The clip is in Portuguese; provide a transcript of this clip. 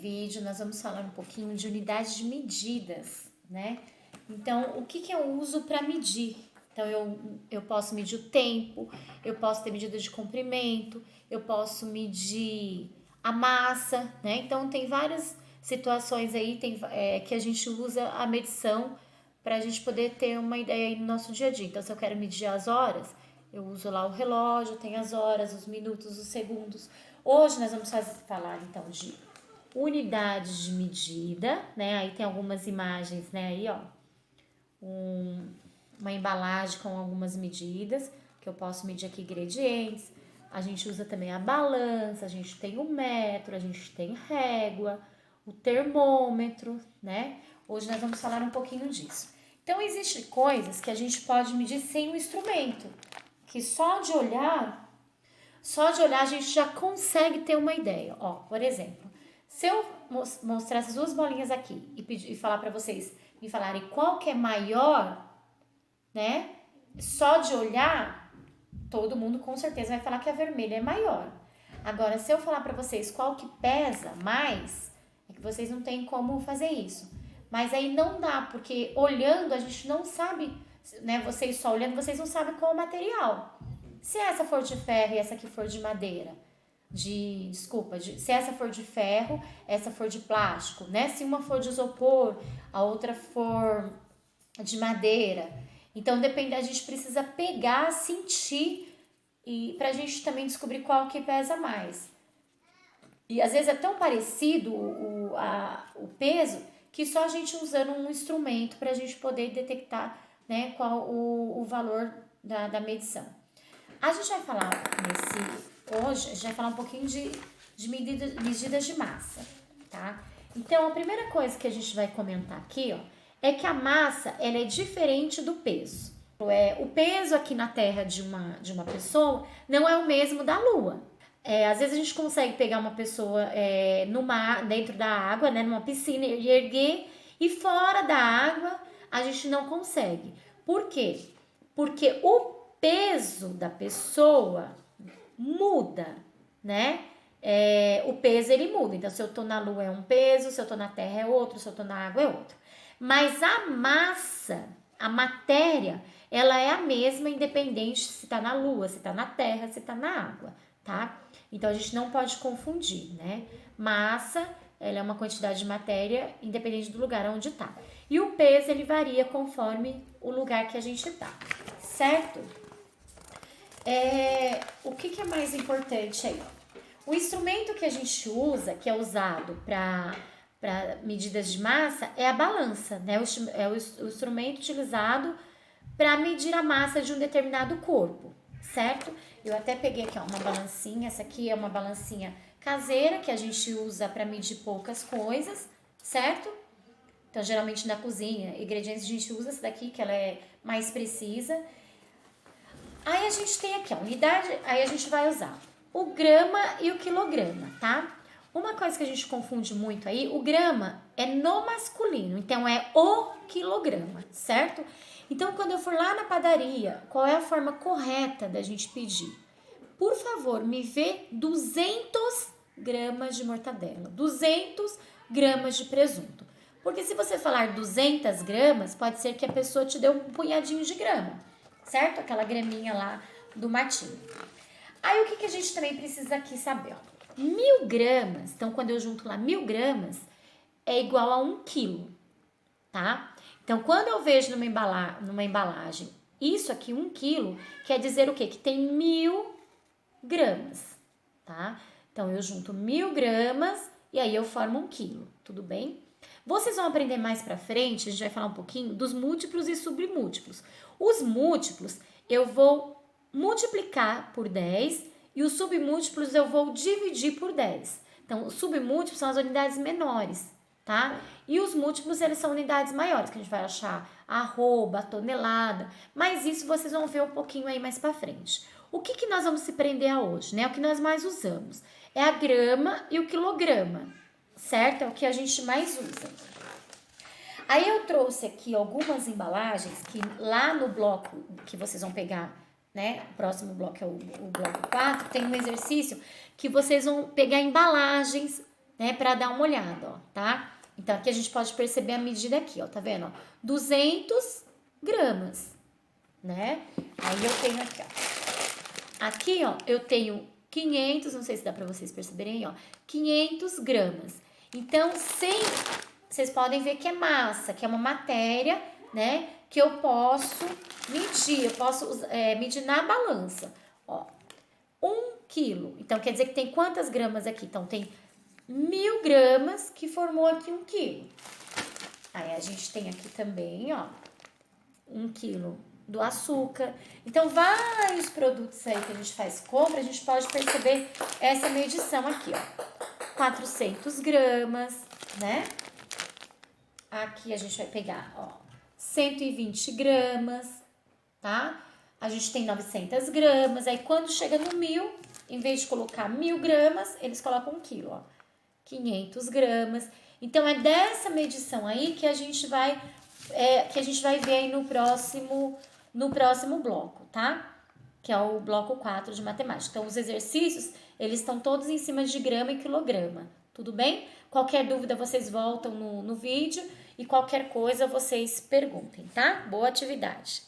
vídeo nós vamos falar um pouquinho de unidades de medidas, né? Então, o que eu uso para medir? Então, eu posso medir o tempo, eu posso ter medida de comprimento, eu posso medir a massa, né? Então, tem várias situações aí que a gente usa a medição para a gente poder ter uma ideia aí no nosso dia a dia. Então, se eu quero medir as horas, eu uso lá o relógio, tem as horas, os minutos, os segundos. Hoje nós vamos falar então de unidades de medida, né? Aí tem algumas imagens, né? Aí, ó, uma embalagem com algumas medidas, que eu posso medir aqui ingredientes. A gente usa também a balança, a gente tem o metro, a gente tem régua, o termômetro, né? Hoje nós vamos falar um pouquinho disso. Então, existem coisas que a gente pode medir sem o instrumento, que só de olhar a gente já consegue ter uma ideia. Ó, por exemplo, se eu mostrar essas duas bolinhas aqui e falar para vocês me falarem qual que é maior, né? Só de olhar, todo mundo com certeza vai falar que a vermelha é maior. Agora, se eu falar para vocês qual que pesa mais, é que vocês não têm como fazer isso. Mas aí não dá, porque olhando a gente não sabe, né? Vocês só olhando, vocês não sabem qual é o material. Se essa for de ferro e essa aqui for de madeira, se essa for de ferro, essa for de plástico, né? Se uma for de isopor, a outra for de madeira. Então, depende, a gente precisa pegar, sentir e pra gente também descobrir qual que pesa mais. E às vezes é tão parecido o peso que só a gente usando um instrumento pra gente poder detectar, né, qual o valor da medição. A gente vai falar hoje, a gente vai falar um pouquinho de medidas de massa, tá? Então, a primeira coisa que a gente vai comentar aqui, ó, é que a massa, ela é diferente do peso. O peso aqui na Terra de uma pessoa não é o mesmo da Lua. Às vezes a gente consegue pegar uma pessoa no mar, dentro da água, né, numa piscina, e erguer, e fora da água a gente não consegue. Por quê? Porque o peso da pessoa muda, né? O peso ele muda. Então, se eu tô na lua é um peso, se eu tô na terra é outro, se eu tô na água é outro. Mas a massa, a matéria, ela é a mesma, independente se tá na lua, se tá na terra, se tá na água, tá? Então, a gente não pode confundir, né? Massa, ela é uma quantidade de matéria, independente do lugar onde tá. E o peso, ele varia conforme o lugar que a gente tá, certo? O que é mais importante aí? O instrumento que a gente usa, que é usado para medidas de massa, é a balança, né? É o instrumento utilizado para medir a massa de um determinado corpo, certo? Eu até peguei aqui, ó, uma balancinha. Essa aqui é uma balancinha caseira que a gente usa para medir poucas coisas, certo? Então, geralmente na cozinha, ingredientes a gente usa essa daqui, que ela é mais precisa. Aí a gente tem aqui a unidade, aí a gente vai usar o grama e o quilograma, tá? Uma coisa que a gente confunde muito aí, o grama é no masculino, então é o quilograma, certo? Então, quando eu for lá na padaria, qual é a forma correta da gente pedir? Por favor, me vê 200 gramas de mortadela, 200 gramas de presunto. Porque se você falar 200 gramas, pode ser que a pessoa te dê um punhadinho de grama, certo? Aquela graminha lá do matinho. Aí, o que a gente também precisa aqui saber? Ó, 1.000 gramas, então quando eu junto lá 1.000 gramas, é igual a 1 quilo, tá? Então, quando eu vejo numa embalagem isso aqui, 1 quilo, quer dizer o quê? Que tem 1.000 gramas, tá? Então, eu junto 1.000 gramas e aí eu formo 1 quilo, tudo bem? Vocês vão aprender mais pra frente, a gente vai falar um pouquinho dos múltiplos e submúltiplos. Os múltiplos eu vou multiplicar por 10 e os submúltiplos eu vou dividir por 10. Então, os submúltiplos são as unidades menores, tá? E os múltiplos, eles são unidades maiores, que a gente vai achar arroba, tonelada, mas isso vocês vão ver um pouquinho aí mais pra frente. O que nós vamos se prender a hoje, né? O que nós mais usamos é a grama e o quilograma, certo? É o que a gente mais usa. Aí eu trouxe aqui algumas embalagens que lá no bloco que vocês vão pegar, né? O próximo bloco é o bloco 4, tem um exercício que vocês vão pegar embalagens, né, para dar uma olhada, ó, tá? Então, aqui a gente pode perceber a medida aqui, ó, tá vendo? Ó, 200 gramas, né? Aí eu tenho aqui, ó. Aqui, ó, eu tenho 500, não sei se dá pra vocês perceberem, ó, 500 gramas. Então, vocês podem ver que é massa, que é uma matéria, né, que eu posso medir, medir na balança, ó. 1 quilo, então quer dizer que tem quantas gramas aqui? Então, tem 1000 gramas que formou aqui 1 quilo. Aí, a gente tem aqui também, ó, 1 quilo do açúcar. Então, vários produtos aí que a gente faz compra, a gente pode perceber essa medição aqui, ó. 400 gramas, né? Aqui a gente vai pegar, ó, 120 gramas, tá? A gente tem 900 gramas. Aí, quando chega no 1000, em vez de colocar 1000 gramas, eles colocam 1 quilo, ó. 500 gramas. Então, é dessa medição aí que a gente vai ver aí no próximo bloco, tá? Que é o bloco 4 de matemática. Então, os exercícios, eles estão todos em cima de grama e quilograma, tudo bem? Qualquer dúvida, vocês voltam no vídeo e qualquer coisa, vocês perguntem, tá? Boa atividade!